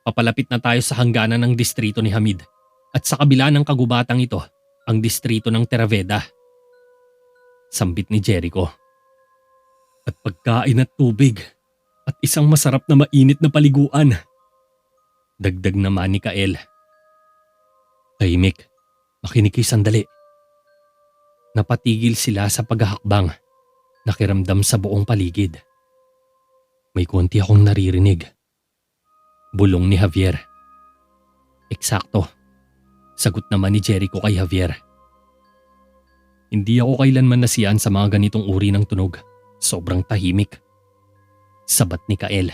Papalapit na tayo sa hangganan ng distrito ni Hamid at sa kabila ng kagubatang ito, ang distrito ng Terraveda. Sambit ni Jericho. At pagkain at tubig at isang masarap na mainit na paliguan. Dagdag naman ni Kael. Tahimik, makinig kayo sandali. Napatigil sila sa paghahakbang, nakiramdam sa buong paligid. May konti akong naririnig. Bulong ni Javier. Eksakto, sagot naman ni Jericho kay Javier. Hindi ako kailanman nasiyahan sa mga ganitong uri ng tunog. Sobrang tahimik. Sabat ni Kael.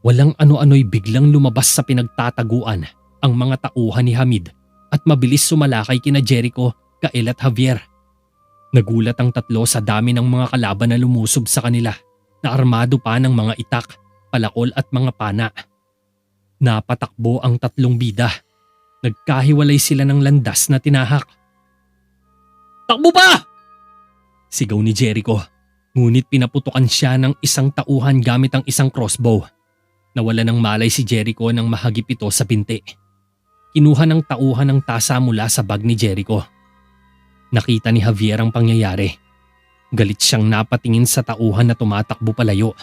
Walang ano-ano'y biglang lumabas sa pinagtataguan ang mga tauhan ni Hamid at mabilis sumalakay kina Jericho, Kael at Javier. Nagulat ang tatlo sa dami ng mga kalaban na lumusob sa kanila na armado pa ng mga itak, palakol at mga pana. Napatakbo ang tatlong bida. Nagkahiwalay sila ng landas na tinahak. Takbo pa! Sigaw ni Jericho. Ngunit pinaputukan siya ng isang tauhan gamit ang isang crossbow. Nawala ng malay si Jericho nang mahagip ito sa binti. Kinuha ng tauhan ng tasa mula sa bag ni Jericho. Nakita ni Javier ang pangyayari. Galit siyang napatingin sa tauhan na tumatakbo palayo.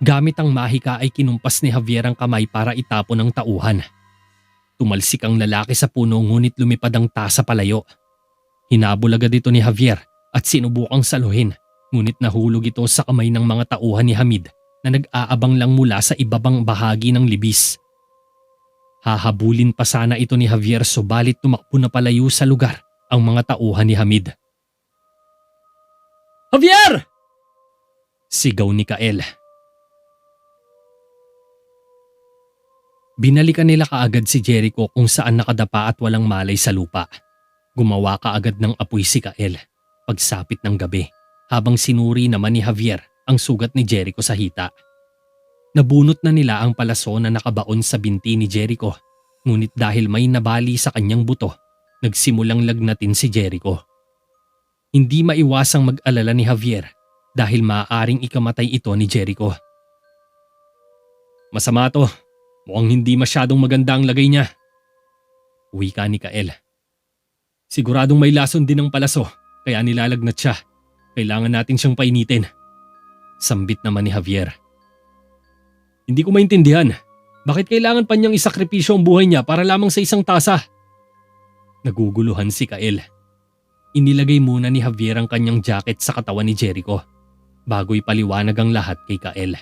Gamit ang mahika ay kinumpas ni Javier ang kamay para itapon ang tauhan. Tumalsik ang lalaki sa puno ngunit lumipad ang tasa palayo. Hinabol agad ito ni Javier at sinubukang saluhin. Ngunit nahulog ito sa kamay ng mga tauhan ni Hamid na nag-aabang lang mula sa ibabang bahagi ng libis. Hahabulin pa sana ito ni Javier subalit tumakbo na palayo sa lugar ang mga tauhan ni Hamid. Javier! Sigaw ni Kael. Binalikan nila kaagad si Jericho kung saan nakadapa at walang malay sa lupa. Gumawa kaagad ng apoy si Kael pagsapit ng gabi. Habang sinuri naman ni Javier ang sugat ni Jericho sa hita. Nabunot na nila ang palaso na nakabaon sa binti ni Jericho, ngunit dahil may nabali sa kanyang buto, nagsimulang lagnatin si Jericho. Hindi maiwasang mag-alala ni Javier dahil maaaring ikamatay ito ni Jericho. Masama to, mukhang hindi masyadong maganda ang lagay niya. Wika ni Kael. Siguradong may lason din ang palaso kaya nilalagnat siya. Kailangan natin siyang painitin. Sambit naman ni Javier. Hindi ko maintindihan. Bakit kailangan pa niyang isakripisyo ang buhay niya para lamang sa isang tasa? Naguguluhan si Kael. Inilagay muna ni Javier ang kanyang jacket sa katawan ni Jericho bago ipaliwanag ang lahat kay Kael.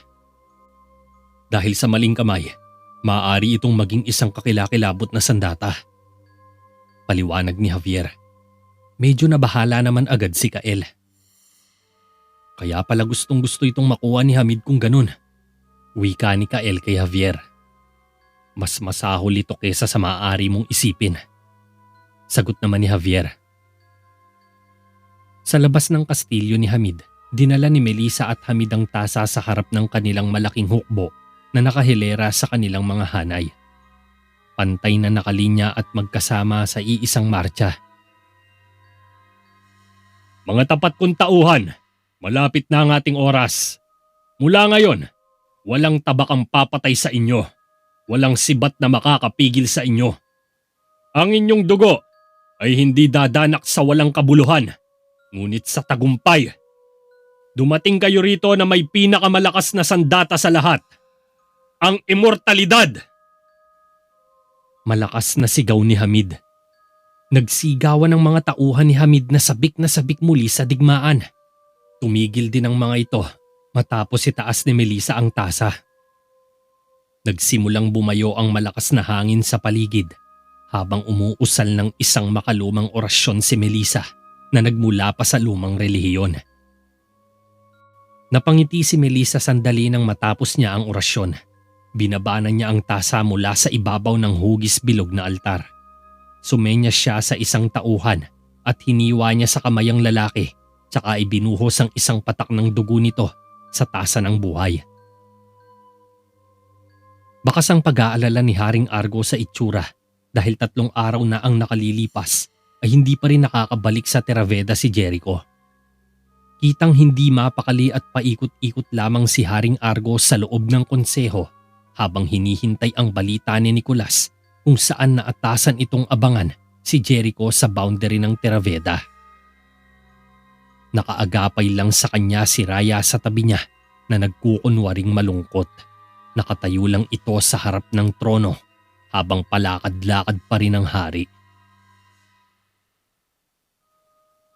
Dahil sa maling kamay, maaari itong maging isang kakilakilabot na sandata. Paliwanag ni Javier. Medyo nabahala naman agad si Kael. Kaya pala gustong gusto itong makuha ni Hamid kung ganun. Wika ni Kael kay Javier. Mas masahol ito kesa sa maaari mong isipin. Sagot naman ni Javier. Sa labas ng kastilyo ni Hamid, dinala ni Melissa at Hamid ang tasa sa harap ng kanilang malaking hukbo na nakahilera sa kanilang mga hanay. Pantay na nakalinya at magkasama sa iisang marcha. Mga tapat kong tauhan! Malapit na ang ating oras. Mula ngayon, walang tabak ang papatay sa inyo. Walang sibat na makakapigil sa inyo. Ang inyong dugo ay hindi dadanak sa walang kabuluhan, ngunit sa tagumpay. Dumating kayo rito na may pinakamalakas na sandata sa lahat. Ang immortalidad! Malakas na sigaw ni Hamid. Nagsigawan ng mga tauhan ni Hamid na sabik muli sa digmaan. Tumigil din ang mga ito matapos itaas ni Melissa ang tasa. Nagsimulang bumayo ang malakas na hangin sa paligid habang umuusal ng isang makalumang orasyon si Melissa na nagmula pa sa lumang relihiyon. Napangiti si Melissa sandali nang matapos niya ang orasyon. Binabanan niya ang tasa mula sa ibabaw ng hugis bilog na altar. Sumenya siya sa isang tauhan at hiniwa niya sa kamay ang lalaki. Tsaka ibinuhos ang isang patak ng dugo nito sa tasa ng buhay. Bakas ang pag-aalala ni Haring Argo sa itsura dahil 3 araw na ang nakalilipas ay hindi pa rin nakakabalik sa Terraveda si Jericho. Kitang hindi mapakali at paikot-ikot lamang si Haring Argo sa loob ng konseho habang hinihintay ang balita ni Nicolas kung saan naatasan itong abangan si Jericho sa boundary ng Terraveda. Nakaagapay lang sa kanya si Raya sa tabi niya na nagkukunwaring malungkot. Nakatayo lang ito sa harap ng trono habang palakad-lakad pa rin ang hari.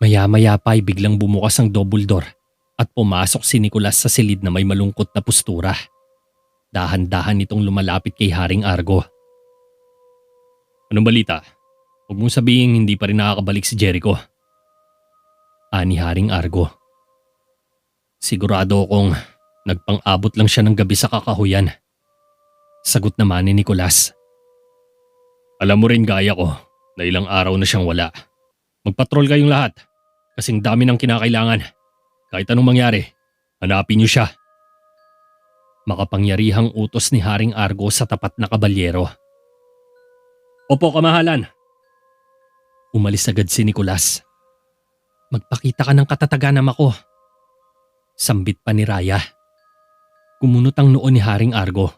Maya-maya pa ay biglang bumukas ang double door at pumasok si Nicolas sa silid na may malungkot na postura. Dahan-dahan itong lumalapit kay Haring Argo. Anong balita? Huwag mong sabihin hindi pa rin nakakabalik si Jericho. Ani Haring Argo. Sigurado akong nagpang-abot lang siya ng gabi sa kakahuyan. Sagot naman ni Nicolas. Alam mo rin gaya ko na ilang araw na siyang wala. Magpatrol kayong lahat kasing dami ng kinakailangan. Kahit anong mangyari, hanapin niyo siya. Makapangyarihang utos ni Haring Argo sa tapat na kabalyero. Opo, kamahalan. Umalis agad si Nicolas. Magpakita ka ng katatagan ako. Sambit pa ni Raya. Kumunot ang noo ni Haring Argo.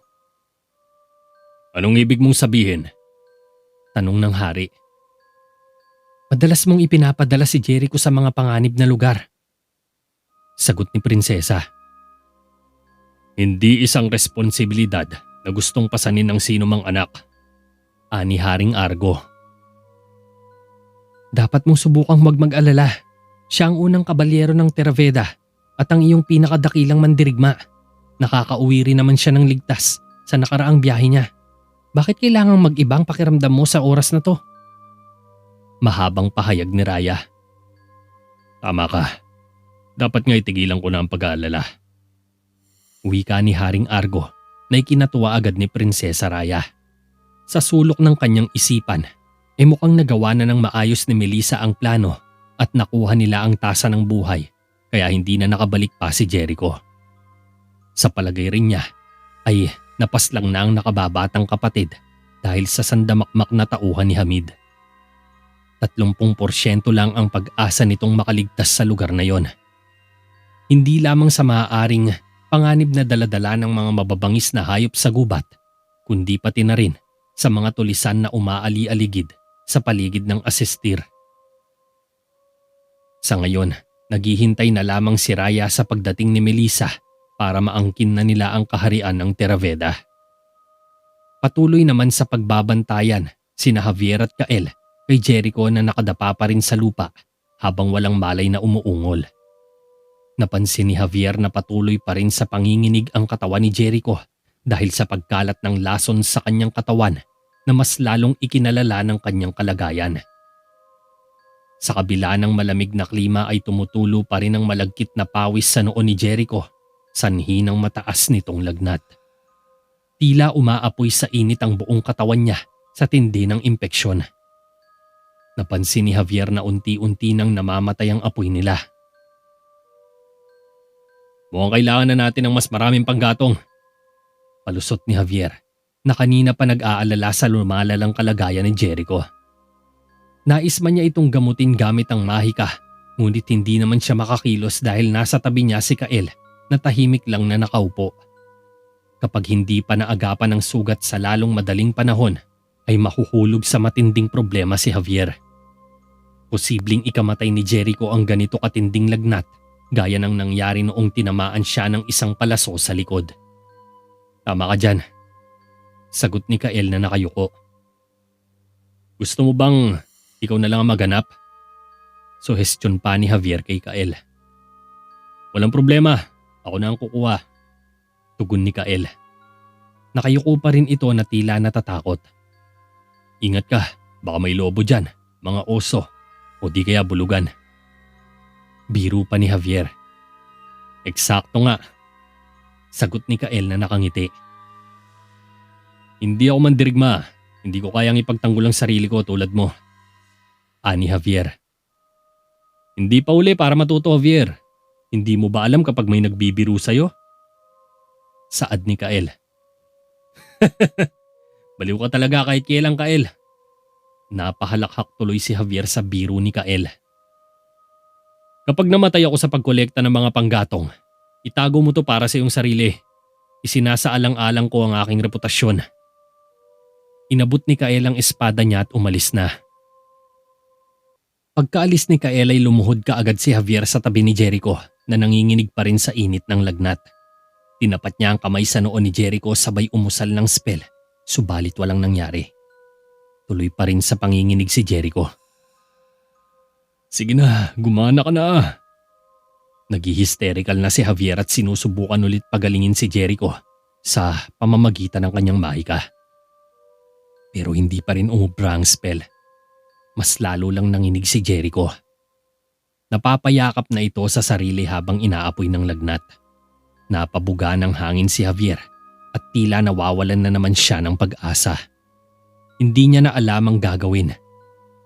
Anong ibig mong sabihin? Tanong ng hari. Madalas mong ipinapadala si Jericho sa mga panganib na lugar. Sagot ni Prinsesa. Hindi isang responsibilidad na gustong pasanin ng sino mang anak. Ani Haring Argo. Dapat mong subukang mag-alala. Siya ang unang kabalyero ng Terraveda at ang iyong pinakadakilang mandirigma. Nakakauwi rin naman siya ng ligtas sa nakaraang biyahe niya. Bakit kailangang mag-ibang pakiramdam mo sa oras na to? Mahabang pahayag ni Raya. Tama ka. Dapat nga itigilan ko na ang pag-aalala. Wika ni Haring Argo na ikinatuwa agad ni Prinsesa Raya. Sa sulok ng kanyang isipan, mukhang nagawa na ng maayos ni Melissa ang plano at nakuha nila ang tasa ng buhay kaya hindi na nakabalik pa si Jericho. Sa palagay rin niya ay napaslang na ang nakababatang kapatid dahil sa sandamakmak na tauhan ni Hamid. 30% lang ang pag-asa nitong makaligtas sa lugar na yon. Hindi lamang sa maaaring panganib na daladala ng mga mababangis na hayop sa gubat, kundi pati na rin sa mga tulisan na umaali-aligid sa paligid ng asistir. Sa ngayon, naghihintay na lamang si Raya sa pagdating ni Melissa para maangkin na nila ang kaharian ng Terraveda. Patuloy naman sa pagbabantayan sina Javier at Kael kay Jericho na nakadapa pa rin sa lupa habang walang malay na umuungol. Napansin ni Javier na patuloy pa rin sa panginginig ang katawan ni Jericho dahil sa pagkalat ng lason sa kanyang katawan na mas lalong ikinalala ng kanyang kalagayan. Sa kabila ng malamig na klima ay tumutulo pa rin ang malagkit na pawis sa noo ni Jericho, sanhi ng mataas nitong lagnat. Tila umaapoy sa init ang buong katawan niya sa tindi ng impeksyon. Napansin ni Javier na unti-unti nang namamatay ang apoy nila. Mukhang kailangan na natin ng mas maraming panggatong. Palusot ni Javier na kanina pa nag-aalala sa lumalalang kalagayan ni Jericho. Nais man niya itong gamutin gamit ang mahika, ngunit hindi naman siya makakilos dahil nasa tabi niya si Kael na tahimik lang na nakaupo. Kapag hindi pa naagapan ng sugat sa lalong madaling panahon, ay mahuhulog sa matinding problema si Javier. Posibleng ikamatay ni Jericho ang ganito katinding lagnat gaya ng nangyari noong tinamaan siya ng isang palaso sa likod. Tama ka dyan. Sagot ni Kael na nakayuko. Gusto mo bang ikaw na lang ang maghanap? Suhestyon pa ni Javier kay Kael. Walang problema, ako na ang kukuha. Tugon ni Kael. Nakayuko pa rin ito na tila natatakot. Ingat ka, baka may lobo dyan, mga oso, o di kaya bulugan. Biro pa ni Javier. Eksakto nga. Sagot ni Kael na nakangiti. Hindi ako mandirigma, hindi ko kayang ipagtanggol ang sarili ko tulad mo. Ani Javier. Hindi pa uli para matuto, Javier. Hindi mo ba alam kapag may nagbibiro sa'yo? Saad ni Kael. Baliw ka talaga kahit kailan, Kael. Napahalakhak tuloy si Javier sa biro ni Kael. Kapag namatay ako sa pagkolekta ng mga panggatong, itago mo to para sa iyong sarili. Isinasaalang-alang ko ang aking reputasyon. Inabot ni Kael ang espada niya at umalis na. Pagkaalis ni Kael ay lumuhod kaagad si Javier sa tabi ni Jericho na nanginginig pa rin sa init ng lagnat. Tinapat niya ang kamay sa noo ni Jericho sabay umusal ng spell, subalit walang nangyari. Tuloy pa rin sa panginginig si Jericho. Sige na, gumana ka na. Nag-hysterical na si Javier at sinusubukan ulit pagalingin si Jericho sa pamamagitan ng kanyang mahika. Pero hindi pa rin umubra ang spell. Mas lalo lang nanginig si Jericho. Napapayakap na ito sa sarili habang inaapoy ng lagnat. Napabuga ng hangin si Javier at tila nawawalan na naman siya ng pag-asa. Hindi niya na alam ang gagawin.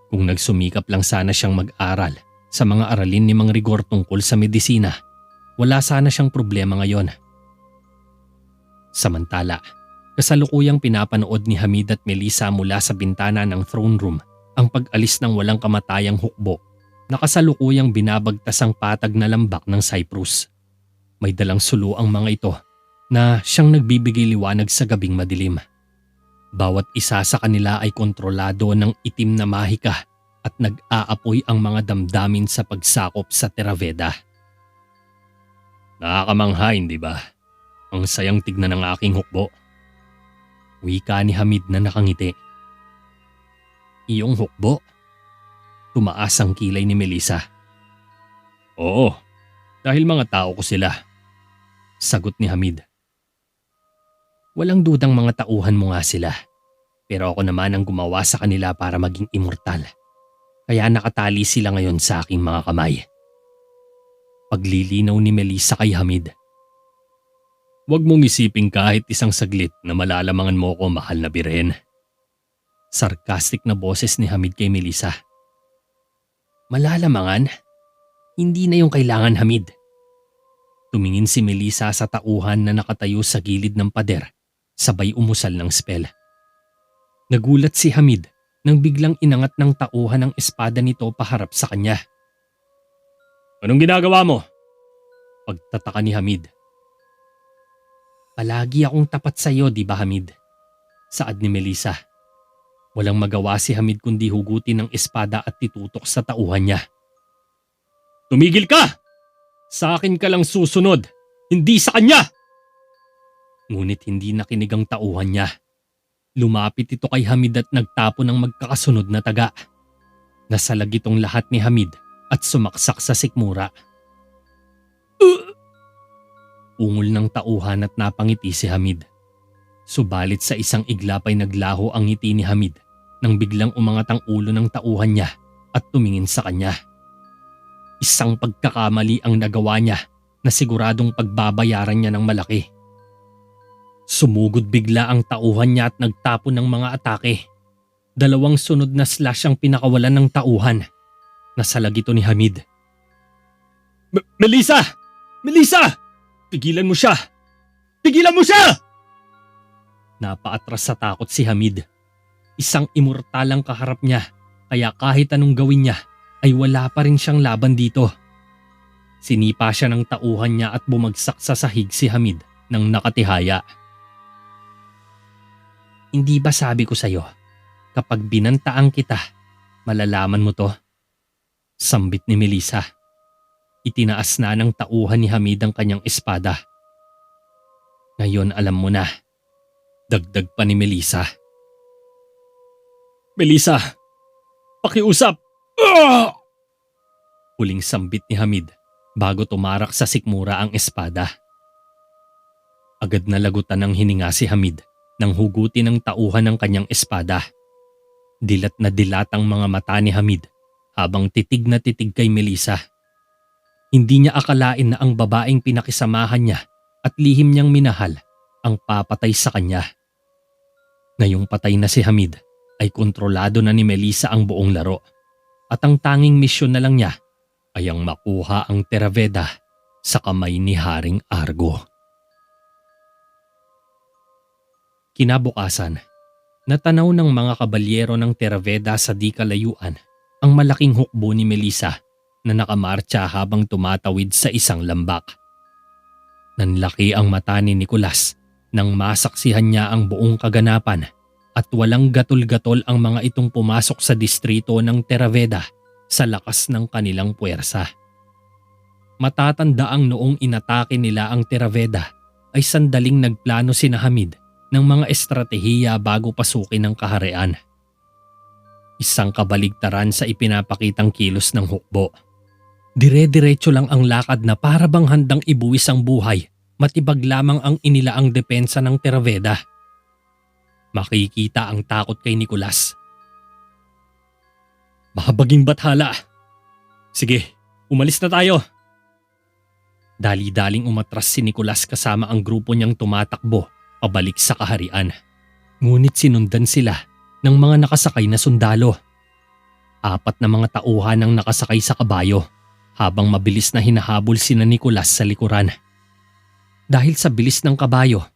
Kung nagsumikap lang sana siyang mag-aral sa mga aralin ni Mang Rigor tungkol sa medisina, wala sana siyang problema ngayon. Samantala, kasalukuyang pinapanood ni Hamid at Melissa mula sa bintana ng throne room ang pag-alis ng walang kamatayang hukbo na kasalukuyang binabagtas ang patag na lambak ng Cyprus. May dalang sulo ang mga ito na siyang nagbibigay liwanag sa gabing madilim. Bawat isa sa kanila ay kontrolado ng itim na mahika at nag-aapoy ang mga damdamin sa pagsakop sa Theraveda. Nakakamangha, hindi ba? Ang sayang tignan ng aking hukbo. Wika ni Hamid na nakangiti. Iyong hukbo? Tumaas ang kilay ni Melissa. Oo, dahil mga tao ko sila. Sagot ni Hamid. Walang dudang mga tauhan mo nga sila. Pero ako naman ang gumawa sa kanila para maging immortal. Kaya nakatali sila ngayon sa aking mga kamay. Paglilinaw ni Melissa kay Hamid. Huwag mong isipin kahit isang saglit na malalamangan mo ko, mahal na birhen. Sarcastic na boses ni Hamid kay Melissa. Malalamangan? Hindi na yung kailangan, Hamid. Tumingin si Melissa sa tauhan na nakatayo sa gilid ng pader, sabay umusal ng spell. Nagulat si Hamid nang biglang inangat ng tauhan ang espada nito paharap sa kanya. Anong ginagawa mo? Pagtataka ni Hamid. Palagi akong tapat sa iyo, di ba Hamid? Saad ni Melissa. Walang magawa si Hamid kundi hugutin ng espada at titutok sa tauhan niya. Tumigil ka! Sa akin ka lang susunod, hindi sa kanya! Ngunit hindi nakinig ang tauhan niya. Lumapit ito kay Hamid at nagtapo ng magkakasunod na taga. Nasalag itong lahat ni Hamid at sumaksak sa sikmura. Ungol ng tauhan at napangiti si Hamid. Subalit sa isang iglap ay naglaho ang ngiti ni Hamid nang biglang umangat ang ulo ng tauhan niya at tumingin sa kanya. Isang pagkakamali ang nagawa niya na siguradong pagbabayaran niya ng malaki. Sumugod bigla ang tauhan niya at nagtapon ng mga atake. 2 sunod na slash ang pinakawalan ng tauhan. Nasalag ito ni Hamid. Melissa! Melissa! Pigilan mo siya! Pigilan mo siya! Napaatras sa takot si Hamid. Isang immortal ang kaharap niya, kaya kahit anong gawin niya ay wala pa rin siyang laban dito. Sinipa siya ng tauhan niya at bumagsak sa sahig si Hamid ng nakatihaya. Hindi ba sabi ko sa'yo, kapag binantaan kita, malalaman mo to? Sambit ni Melissa. Itinaas na ng tauhan ni Hamid ang kanyang espada. Ngayon alam mo na. Dagdag pa ni Melissa. Melissa, pakiusap! Huling sambit ni Hamid bago tumarak sa sikmura ang espada. Agad na lagutan ng hininga si Hamid nang hugutin ng tauhan ng kanyang espada. Dilat na dilat ang mga mata ni Hamid habang titig na titig kay Melissa. Hindi niya akalain na ang babaeng pinakisamahan niya at lihim niyang minahal ang papatay sa kanya. Ngayong patay na si Hamid ay kontrolado na ni Melissa ang buong laro at ang tanging misyon na lang niya ay ang makuha ang Theraveda sa kamay ni Haring Argo. Kinabukasan, natanaw ng mga kabalyero ng Theraveda sa di kalayuan ang malaking hukbo ni Melissa na nakamartsa habang tumatawid sa isang lambak. Nanlaki ang mata ni Nicolas Nang masaksihan niya ang buong kaganapan at walang gatol-gatol ang mga itong pumasok sa distrito ng Terraveda sa lakas ng kanilang puwersa. Matatanda ang noong inatake nila ang Terraveda ay sandaling nagplano sina Hamid ng mga estratehiya bago pasukin ang kaharian. Isang kabaligtaran sa ipinapakitang kilos ng hukbo. Dire-diretso lang ang lakad na para bang handang ibuwis ang buhay, matibag lamang ang inilaang depensa ng Terraveda. Makikita ang takot kay Nicolas. Mahabaging bathala. Sige, umalis na tayo. Dali-daling umatras si Nicolas kasama ang grupo niyang tumatakbo pabalik sa kaharian. Ngunit sinundan sila ng mga nakasakay na sundalo. 4 na mga tauhan ang nakasakay sa kabayo habang mabilis na hinahabol sina Nicolas sa likuran. Dahil sa bilis ng kabayo,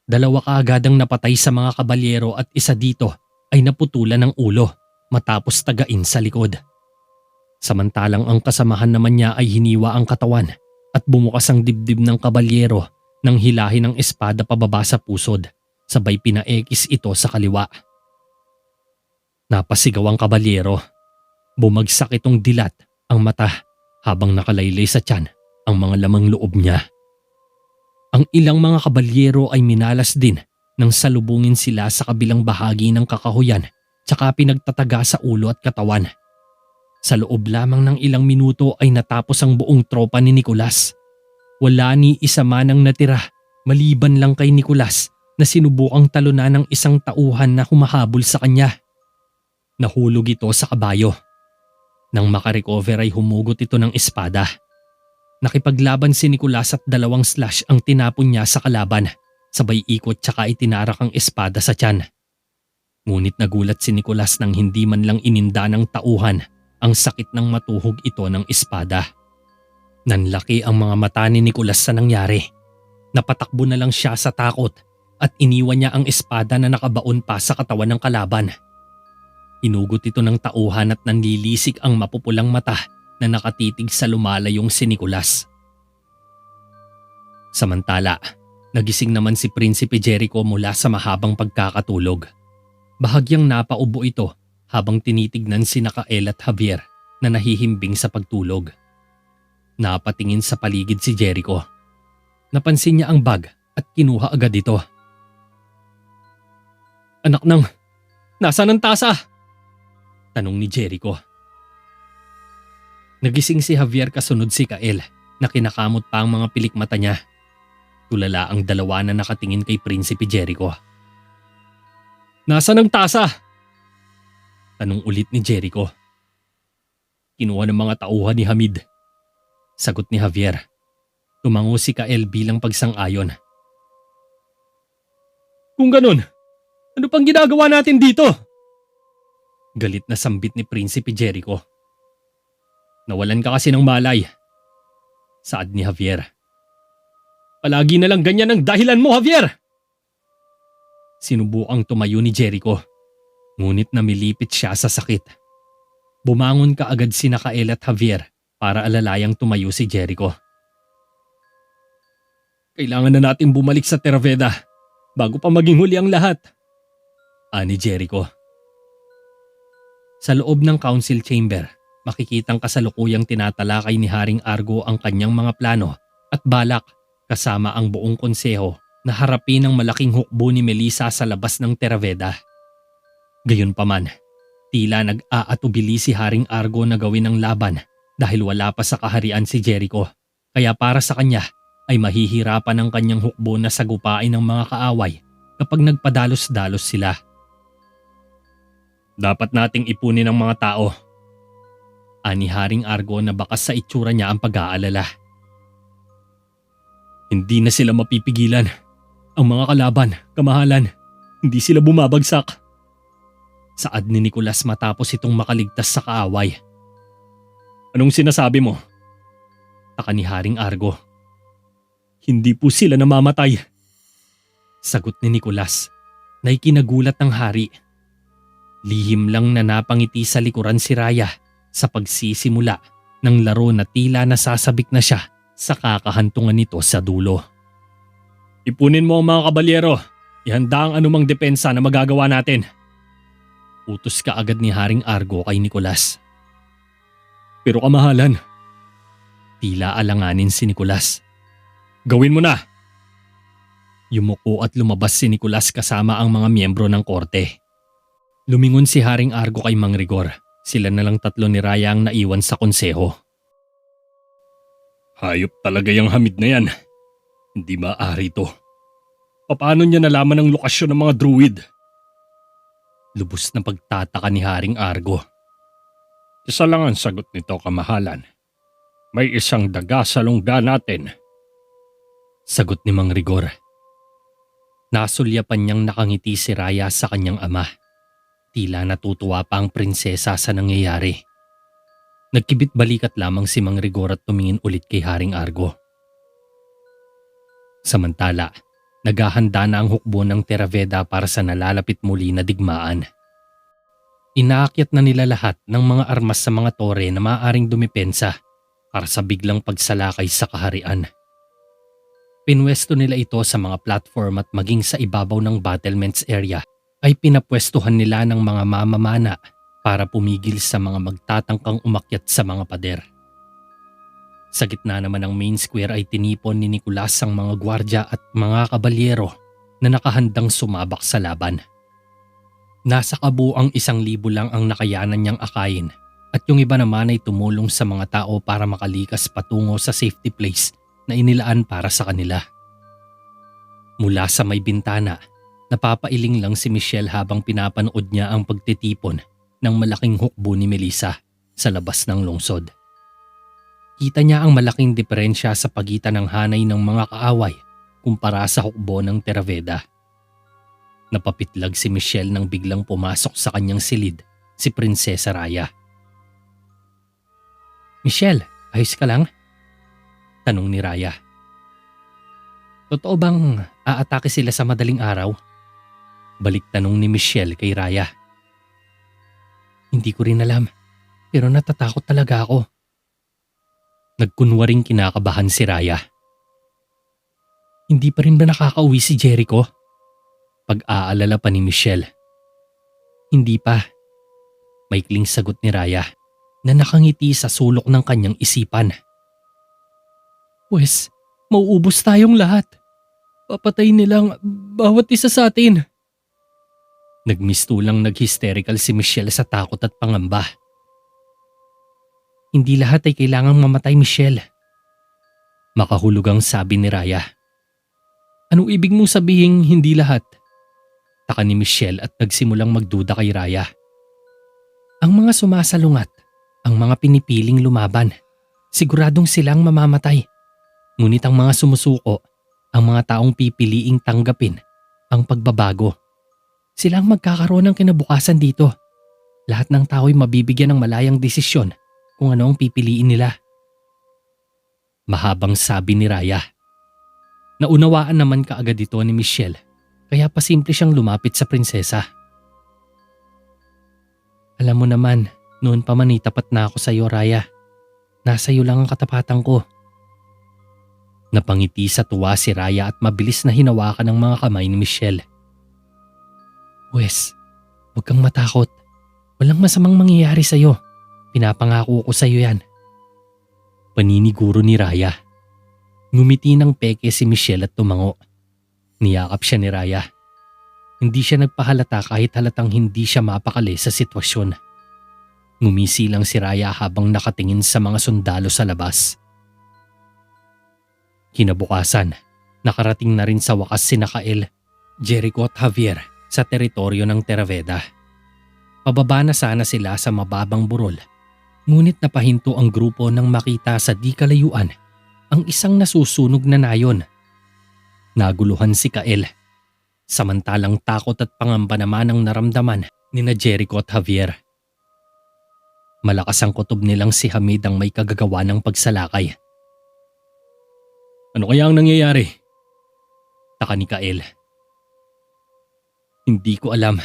2 kaagad ang napatay sa mga kabalyero at isa dito ay naputulan ng ulo matapos tagain sa likod. Samantalang ang kasamahan naman niya ay hiniwa ang katawan at bumukas ang dibdib ng kabalyero nang hilahin ng espada pababa sa pusod, sabay pinaekis ito sa kaliwa. Napasigaw ang kabalyero. Bumagsak itong dilat ang mata habang nakalaylay sa tiyan ang mga lamang loob niya. Ang ilang mga kabalyero ay minalas din nang salubungin sila sa kabilang bahagi ng kakahuyan tsaka pinagtataga sa ulo at katawan. Sa loob lamang ng ilang minuto ay natapos ang buong tropa ni Nicolas. Wala ni isa man ang natira maliban lang kay Nicolas na sinubukang talunan ng isang tauhan na humahabol sa kanya. Nahulog ito sa kabayo. Nang makarecover ay humugot ito ng espada. Nakipaglaban si Nicolas at 2 slash ang tinapon niya sa kalaban, sabay ikot tsaka itinarak ang espada sa tiyan. Ngunit nagulat si Nicolas nang hindi man lang ininda ng tauhan ang sakit ng matuhog ito ng espada. Nanlaki ang mga mata ni Nicolas sa nangyari. Napatakbo na lang siya sa takot at iniwan niya ang espada na nakabaon pa sa katawan ng kalaban. Inugot ito ng tauhan at nanlilisik ang mapupulang mata na nakatitig sa lumalayong si Nicolas. Samantala, nagising naman si Prinsipe Jericho mula sa mahabang pagkakatulog. Bahagyang napaubo ito habang tinitignan si Kael at Javier na nahihimbing sa pagtulog. Napatingin sa paligid si Jericho. Napansin niya ang bag at kinuha agad ito. Anak nang, nasaan ang tasa? Tanong ni Jericho. Nagising si Javier kasunod si Kael na kinakamot pa ang mga pilik mata niya. Tulala ang 2 na nakatingin kay Prinsipe Jericho. Nasaan ang tasa? Tanong ulit ni Jericho. Kinuha ng mga tauhan ni Hamid. Sagot ni Javier. Tumango si Kael bilang pagsang-ayon. Kung ganun, ano pang ginagawa natin dito? Galit na sambit ni Prinsipe Jericho. Nawalan ka kasi ng malay. Saad ni Javier. Palagi na lang ganyan ang dahilan mo, Javier! Sinubukang tumayo ni Jericho. Ngunit namilipit siya sa sakit. Bumangon ka agad si Kael at Javier para alalayang tumayo si Jericho. Kailangan na natin bumalik sa Terraveda bago pa maging huli ang lahat. Ani Jericho. Sa loob ng council chamber, makikitang kasalukuyang tinatalakay ni Haring Argo ang kanyang mga plano at balak kasama ang buong konseho na harapin ang malaking hukbo ni Melissa sa labas ng Terraveda. Gayunpaman, tila nag-aatubili si Haring Argo na gawin ang laban dahil wala pa sa kaharian si Jericho, kaya para sa kanya ay mahihirapan ang kanyang hukbo na sagupain ng mga kaaway kapag nagpadalos-dalos sila. Dapat nating ipunin ang mga tao. Ani Haring Argo na bakas sa itsura niya ang pag-aalala. Hindi na sila mapipigilan. Ang mga kalaban, kamahalan, hindi sila bumabagsak. Saad ni Nicolas matapos itong makaligtas sa kaaway. Anong sinasabi mo? Taka ni Haring Argo. Hindi po sila namamatay. Sagot ni Nicolas na ikinagulat ng hari. Lihim lang na napangiti sa likuran si Raya sa pagsisimula ng laro na tila nasasabik na siya sa kakahantungan nito sa dulo. Ipunin mo ang mga kabalyero. Ihanda ang anumang depensa na magagawa natin. Utos ka agad ni Haring Argo kay Nicolas. Pero kamahalan. Tila alanganin si Nicolas. Gawin mo na! Yumuko at lumabas si Nicolas kasama ang mga miyembro ng korte. Lumingon si Haring Argo kay Mang Rigor. Sila na lang tatlo ni Raya ang naiwan sa konseho. Hayop talaga yung hamid na yan. Hindi maaari to. Paano niya nalaman ang lokasyon ng mga druid? Lubos na pagtataka ni Haring Argo. Isa lang ang sagot nito, kamahalan. May isang daga sa lungga natin. Sagot ni Mang Rigor. Nasulyapan niyang nakangiti si Raya sa kanyang ama. Tila natutuwa pa ang prinsesa sa nangyayari. Nagkibit balikat lamang si Mang Rigor at tumingin ulit kay Haring Argo. Samantala, naghahanda na ang hukbo ng Terraveda para sa nalalapit muli na digmaan. Inaakyat na nila lahat ng mga armas sa mga tore na maaaring dumipensa para sa biglang pagsalakay sa kaharian. Pinwesto nila ito sa mga platform at maging sa ibabaw ng battlements area ay pinapwestuhan nila ng mga mamamana para pumigil sa mga magtatangkang umakyat sa mga pader. Sa gitna naman ng main square ay tinipon ni Nicolas ang mga gwardya at mga kabalyero na nakahandang sumabak sa laban. Nasa kabuang 1,000 lang ang nakayanan niyang akayin at yung iba naman ay tumulong sa mga tao para makalikas patungo sa safety place na inilaan para sa kanila. Mula sa may bintana, napapailing lang si Michelle habang pinapanood niya ang pagtitipon ng malaking hukbo ni Melissa sa labas ng lungsod. Kita niya ang malaking diferensya sa pagitan ng hanay ng mga kaaway kumpara sa hukbo ng Terraveda. Napapitlag si Michelle nang biglang pumasok sa kanyang silid si Prinsesa Raya. Michelle, ayos ka lang? Tanong ni Raya. Totoo bang aatake sila sa madaling araw? Balik tanong ni Michelle kay Raya. Hindi ko rin alam, pero natatakot talaga ako. Nagkunwaring kinakabahan si Raya. Hindi pa rin ba nakakauwi si Jericho? Pag-aalala pa ni Michelle. Hindi pa. Maikling sagot ni Raya na nakangiti sa sulok ng kanyang isipan. Pwes, mauubos tayong lahat. Papatay nilang bawat isa sa atin. Nagmistulang nag-hysterical si Michelle sa takot at pangamba. Hindi lahat ay kailangang mamatay, Michelle. Makahulugang sabi ni Raya. Anong ibig mong sabihin hindi lahat? Taka ni Michelle at nagsimulang magduda kay Raya. Ang mga sumasalungat, ang mga pinipiling lumaban, siguradong silang mamamatay. Ngunit ang mga sumusuko, ang mga taong pipiliing tanggapin ang pagbabago. Silang magkakaroon ng kinabukasan dito. Lahat ng tao ay mabibigyan ng malayang desisyon kung ano ang pipiliin nila. Mahabang sabi ni Raya. Naunawaan naman kaagad ito ni Michelle kaya pasimple siyang lumapit sa prinsesa. Alam mo naman, noon pa man tapat na ako sa iyo, Raya. Nasa iyo lang ang katapatan ko. Napangiti sa tuwa si Raya at mabilis na hinawakan ang mga kamay ni Michelle. Wes, huwag kang matakot. Walang masamang mangyayari sa iyo. Pinapangako ko sa iyo yan. Paniniguro ni Raya. Ngumiti ng peke si Michelle at tumango. Niyakap siya ni Raya. Hindi siya nagpahalata kahit halatang hindi siya mapakali sa sitwasyon. Ngumisi lang si Raya habang nakatingin sa mga sundalo sa labas. Kinabukasan, nakarating na rin sa wakas sina Kael, Jericho at Javier sa teritoryo ng Terraveda. Pababa na sana sila sa mababang burol. Ngunit napahinto ang grupo nang makita sa di kalayuan ang isang nasusunog na nayon. Naguluhan si Kael. Samantalang takot at pangamba naman ang naramdaman ni na Jericho at Javier. Malakas ang kutob nilang si Hamid ang may kagagawa ng pagsalakay. Ano kaya ang nangyayari? Taka ni Kael. Hindi ko alam,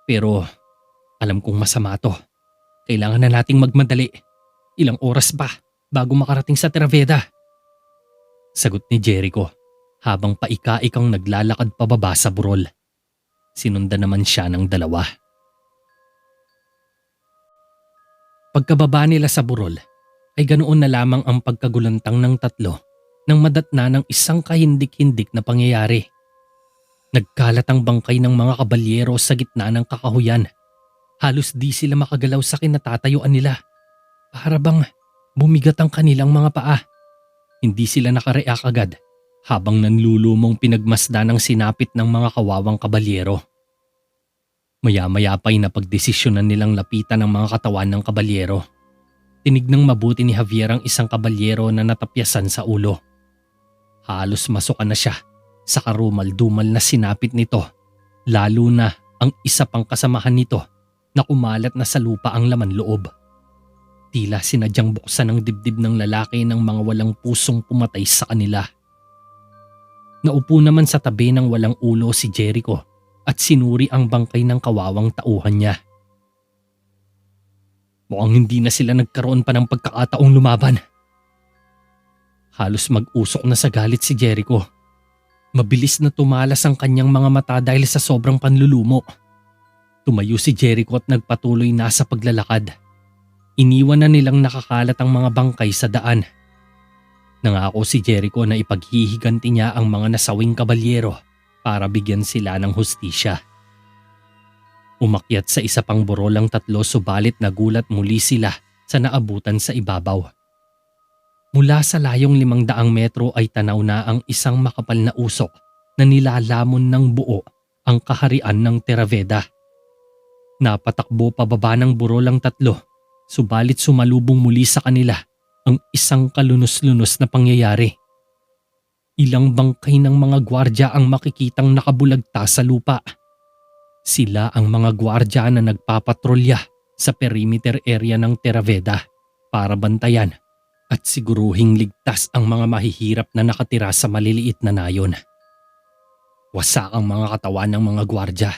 pero alam kong masama to. Kailangan na nating magmadali. Ilang oras pa bago makarating sa Terraveda. Sagot ni Jericho habang paika-ikang naglalakad pababa sa burol. Sinundan naman siya ng dalawa. Pagkababa nila sa burol ay ganoon na lamang ang pagkagulantang ng tatlo nang madatna ng isang kahindik-hindik na pangyayari. Nagkalat ang bangkay ng mga kabalyero sa gitna ng kakahuyan. Halos di sila makagalaw sa kinatatayuan nila. Para bang bumigat ang kanilang mga paa. Hindi sila nakareak agad habang nanlulumong pinagmasda ng sinapit ng mga kawawang kabalyero. Maya-maya pa'y napagdesisyonan nilang lapitan ang mga katawan ng kabalyero. Tinignang mabuti ni Javier ang isang kabalyero na natapyasan sa ulo. Halos masukan na siya sa karumal-dumal na sinapit nito, lalo na ang isa pang kasamahan nito na kumalat na sa lupa ang laman loob. Tila sinadyang buksan ang dibdib ng lalaki ng mga walang pusong pumatay sa kanila. Naupo naman sa tabi ng walang ulo si Jericho at sinuri ang bangkay ng kawawang tauhan niya. Mukhang hindi na sila nagkaroon pa ng pagkakataong lumaban. Halos mag-usok na sa galit si Jericho. Mabilis na tumalas ang kanyang mga mata dahil sa sobrang panlulumo. Tumayo si Jericho at nagpatuloy na sa paglalakad. Iniwan na nilang nakakalat ang mga bangkay sa daan. Nangako si Jericho na ipaghihiganti niya ang mga nasawing kabalyero para bigyan sila ng hustisya. Umakyat sa isa pang burol ang tatlo subalit nagulat muli sila sa naabutan sa ibabaw. Mula sa layong 500 metro ay tanaw na ang isang makapal na usok na nilalamon ng buo ang kaharian ng Terraveda. Napatakbo pababa ng burol ang tatlo, subalit sumalubong muli sa kanila ang isang kalunos-lunos na pangyayari. Ilang bangkay ng mga gwardya ang makikitang nakabulagta sa lupa. Sila ang mga gwardya na nagpapatrolya sa perimeter area ng Terraveda para bantayan at siguruhing ligtas ang mga mahihirap na nakatira sa maliliit na nayon. Wasak ang mga katawan ng mga gwardya.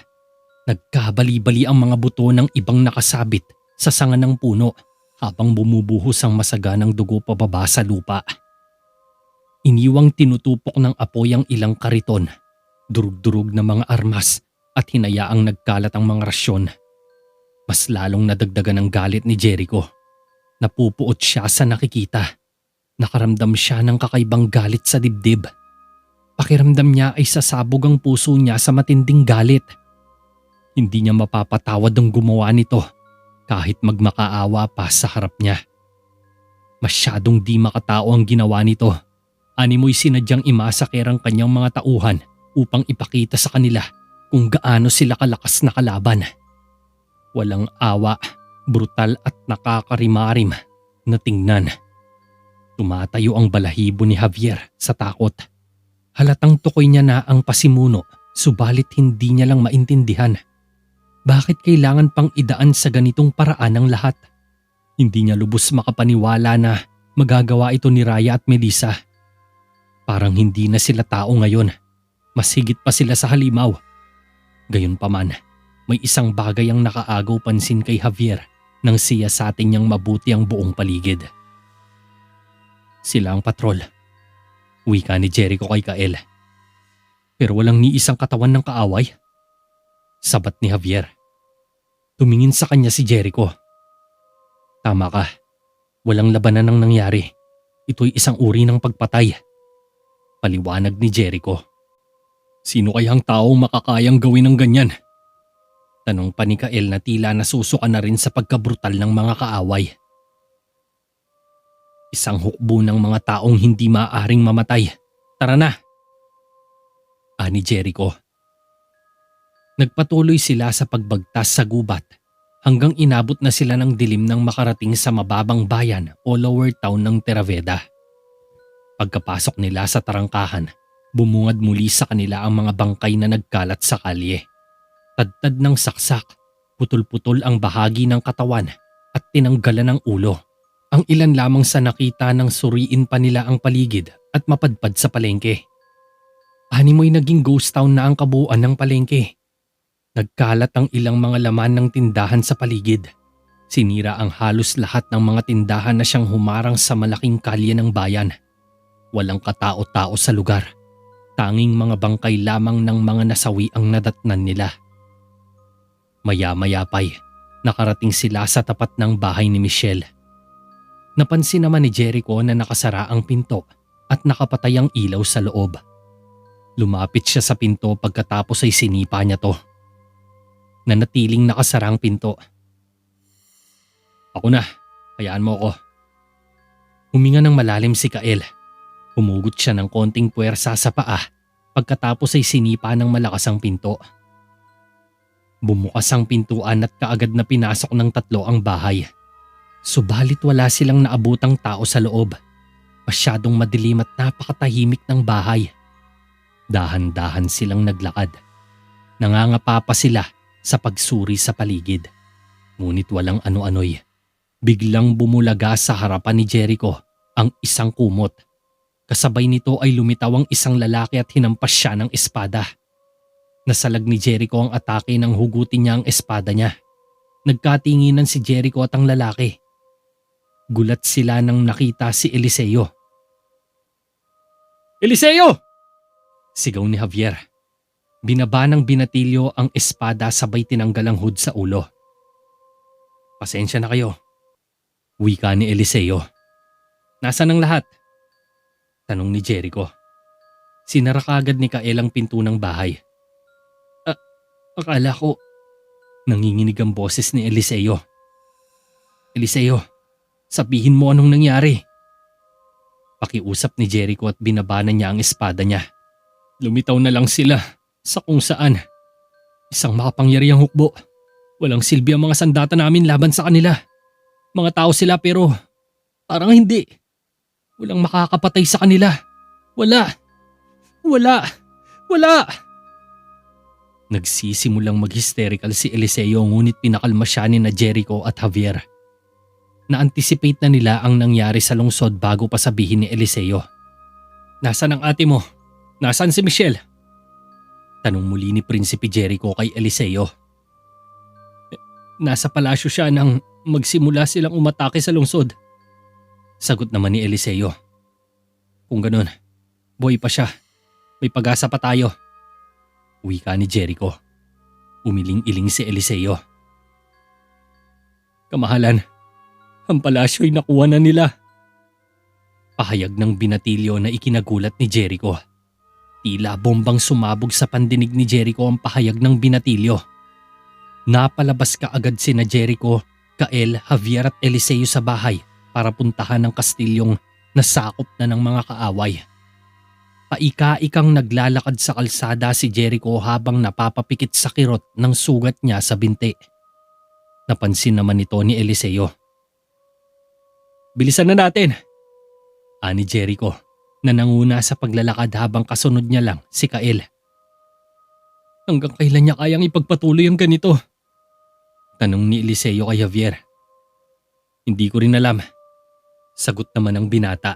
Nagkabali-bali ang mga buto ng ibang nakasabit sa sanga ng puno habang bumubuhos ang masaganang dugo pababa sa lupa. Iniwang tinutupok ng apoy ang ilang kariton, durug-durug na mga armas at hinayaang nagkalat ang mga rasyon. Mas lalong nadagdagan ang galit ni Jericho. Napupuot siya sa nakikita. Nakaramdam siya ng kakaibang galit sa dibdib. Pakiramdam niya ay sasabog ang puso niya sa matinding galit. Hindi niya mapapatawad ang gumawa nito kahit magmakaawa pa sa harap niya. Masyadong di makatao ang ginawa nito. Animoy sinadyang imasakir ang kanyang mga tauhan upang ipakita sa kanila kung gaano sila kalakas na kalaban. Walang awa, brutal at nakakarimarim na tingnan. Tumatayo ang balahibo ni Javier sa takot. Halatang tukoy niya na ang pasimuno, subalit hindi niya lang maintindihan. Bakit kailangan pang idaan sa ganitong paraan ang lahat? Hindi niya lubos makapaniwala na magagawa ito ni Raya at Melissa. Parang hindi na sila tao ngayon. Mas higit pa sila sa halimaw. Gayunpaman, may isang bagay ang nakaagaw pansin kay Javier nang siya sa atin niyang mabuti ang buong paligid. Sila ang patrol. Wika ni Jericho kay Kael. Pero walang ni isang katawan ng kaaway. Sabat ni Javier. Tumingin sa kanya si Jericho. Tama ka. Walang labanan ang nangyari. Ito'y isang uri ng pagpatay. Paliwanag ni Jericho. Sino kayang taong makakayang gawin ng ganyan? Tanong pa ni Kael na tila nasusuka na rin sa pagkabrutal ng mga kaaway. Isang hukbo ng mga taong hindi maaaring mamatay. Tara na! Ani Jericho. Nagpatuloy sila sa pagbagtas sa gubat hanggang inabot na sila ng dilim nang makarating sa mababang bayan o lower town ng Terraveda. Pagkapasok nila sa tarangkahan, bumungad muli sa kanila ang mga bangkay na nagkalat sa kalye. Tadtad ng saksak, putol-putol ang bahagi ng katawan at tinanggalan ng ulo. Ang ilan lamang sa nakita nang suriin pa nila ang paligid at mapadpad sa palengke. Animoy naging ghost town na ang kabuuan ng palengke. Nagkalat ang ilang mga laman ng tindahan sa paligid. Sinira ang halos lahat ng mga tindahan na siyang humarang sa malaking kalye ng bayan. Walang katao-tao sa lugar. Tanging mga bangkay lamang ng mga nasawi ang nadatnan nila. Maya-maya pa'y nakarating sila sa tapat ng bahay ni Michelle. Napansin naman ni Jericho na nakasara ang pinto at nakapatay ang ilaw sa loob. Lumapit siya sa pinto pagkatapos ay sinipa niya to. Nanatiling nakasara ang pinto. Ako na, hayaan mo ako. Huminga ng malalim si Kael. Humugot siya ng konting puwersa sa paa pagkatapos ay sinipa ng malakas ang pinto. Bumukas ang pintuan at kaagad na pinasok ng tatlo ang bahay. Subalit wala silang naabutang tao sa loob. Masyadong madilim at napakatahimik ng bahay. Dahan-dahan silang naglakad. Nangangapa pa sila sa pagsuri sa paligid. Ngunit walang ano-ano'y. Biglang bumulaga sa harapan ni Jericho ang isang kumot. Kasabay nito ay lumitaw ang isang lalaki at hinampas siya ng espada. Nasalag ni Jericho ang atake nang hugutin niya ang espada niya. Nagkatinginan si Jericho at ang lalaki. Gulat sila nang nakita si Eliseo. Eliseo! Sigaw ni Javier. Binaba ng binatilyo ang espada sabay tinanggal ang hood sa ulo. Pasensya na kayo. Wika ni Eliseo. Nasaan ang lahat? Tanong ni Jericho. Sinara kaagad ni Kael ang pinto ng bahay. Akala ko, nanginginig ang boses ni Eliseo. Eliseo, sabihin mo anong nangyari. Pakiusap ni Jericho at binabanan niya ang espada niya. Lumitaw na lang sila sa kung saan. Isang makapangyarihang hukbo. Walang silbi ang mga sandata namin laban sa kanila. Mga tao sila pero parang hindi. Walang makakapatay sa kanila. Wala. Nagsisimulang mag-hysterical si Eliseo ngunit pinakalma siya ni na Jericho at Javier. Na-anticipate na nila ang nangyari sa lungsod bago pa sabihin ni Eliseo. Nasaan ang ate mo? Nasaan si Michelle? Tanong muli ni Prinsipe Jericho kay Eliseo. Nasa palasyo siya nang magsimula silang umatake sa lungsod. Sagot naman ni Eliseo. Kung ganun, buhay pa siya. May pag-asa pa tayo. Wika ni Jericho. Umiling-iling si Eliseo. Kamahalan, ang palasyo'y nakuha na nila. Pahayag ng binatilyo na ikinagulat ni Jericho. Tila bombang sumabog sa pandinig ni Jericho ang pahayag ng binatilyo. Napalabas kaagad sina Jericho, Kael, Javier at Eliseo sa bahay para puntahan ang kastilyong nasakop na ng mga kaaway. Paika-ikang naglalakad sa kalsada si Jericho habang napapapikit sa kirot ng sugat niya sa binti. Napansin naman ito ni Eliseo. Bilisan na natin! Ani Jericho na nanguna sa paglalakad habang kasunod niya lang si Kael. Hanggang kailan niya kayang ipagpatuloy ang ganito? Tanong ni Eliseo kay Javier. Hindi ko rin alam. Sagot naman ng binata.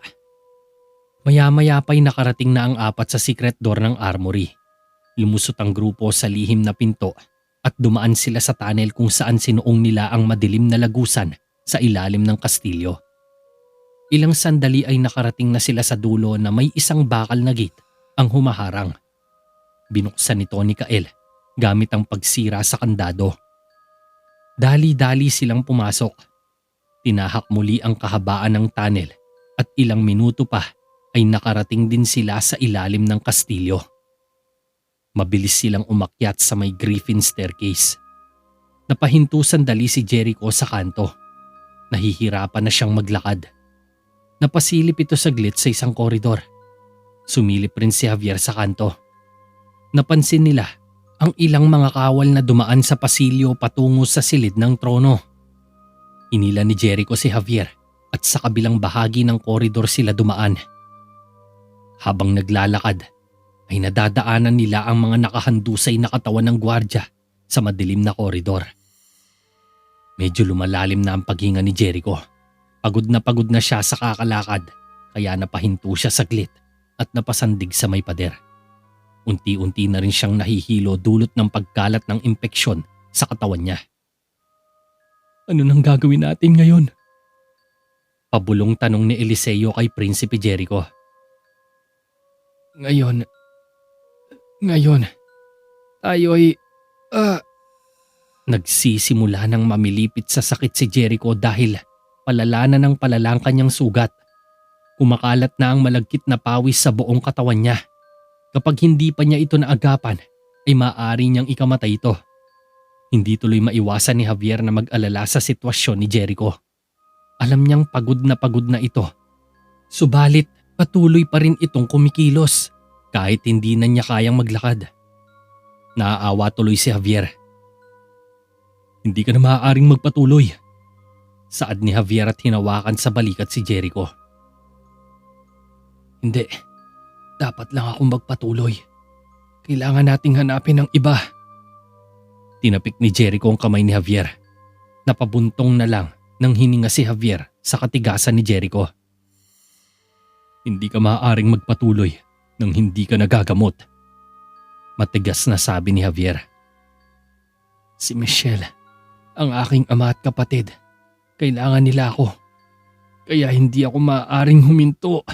Maya-maya pa'y nakarating na ang apat sa secret door ng armory. Lumusot ang grupo sa lihim na pinto at dumaan sila sa tunnel kung saan sinuong nila ang madilim na lagusan sa ilalim ng kastilyo. Ilang sandali ay nakarating na sila sa dulo na may isang bakal na gate ang humaharang. Binuksan nito ni Kael gamit ang pagsira sa kandado. Dali-dali silang pumasok. Tinahak muli ang kahabaan ng tunnel at ilang minuto pa ay nakarating din sila sa ilalim ng kastilyo. Mabilis silang umakyat sa may griffin staircase. Napahinto sandali si Jericho sa kanto. Nahihirapan na siyang maglakad. Napasilip ito saglit sa isang koridor. Sumilip rin si Javier sa kanto. Napansin nila ang ilang mga kawal na dumaan sa pasilyo patungo sa silid ng trono. Inila ni Jericho si Javier at sa kabilang bahagi ng koridor sila dumaan. Habang naglalakad ay nadadaanan nila ang mga nakahandusay na katawan ng gwardya sa madilim na koridor. Medyo lumalalim na ang paghinga ni Jericho. Pagod na siya sa kakalakad kaya napahinto siya saglit at napasandig sa may pader. Unti-unti na rin siyang nahihilo dulot ng pagkalat ng impeksyon sa katawan niya. Ano nang gagawin natin ngayon? Pabulong tanong ni Eliseo kay Prinsipe Jericho. Ngayon, Ngayon, tayo'y... Nagsisimula ng mamilipit sa sakit si Jericho dahil palala na ng palala ang kanyang sugat. Kumakalat na ang malagkit na pawis sa buong katawan niya. Kapag hindi pa niya ito naagapan, ay maaari niyang ikamatay ito. Hindi tuloy maiwasan ni Javier na mag-alala sa sitwasyon ni Jericho. Alam niyang pagod na ito. Subalit patuloy pa rin itong kumikilos kahit hindi na niya kayang maglakad. Naaawa tuloy si Javier. Hindi ka na maaaring magpatuloy. Saad ni Javier at hinawakan sa balikat si Jericho. Hindi. Dapat lang akong magpatuloy. Kailangan nating hanapin ang iba. Tinapik ni Jericho ang kamay ni Javier. Napabuntong na lang nang hininga si Javier sa katigasan ni Jericho. Hindi ka maaaring magpatuloy nang hindi ka nagagamot. Matigas na sabi ni Javier. Si Michelle, ang aking ama at kapatid, kailangan nila ako. Kaya hindi ako maaaring huminto.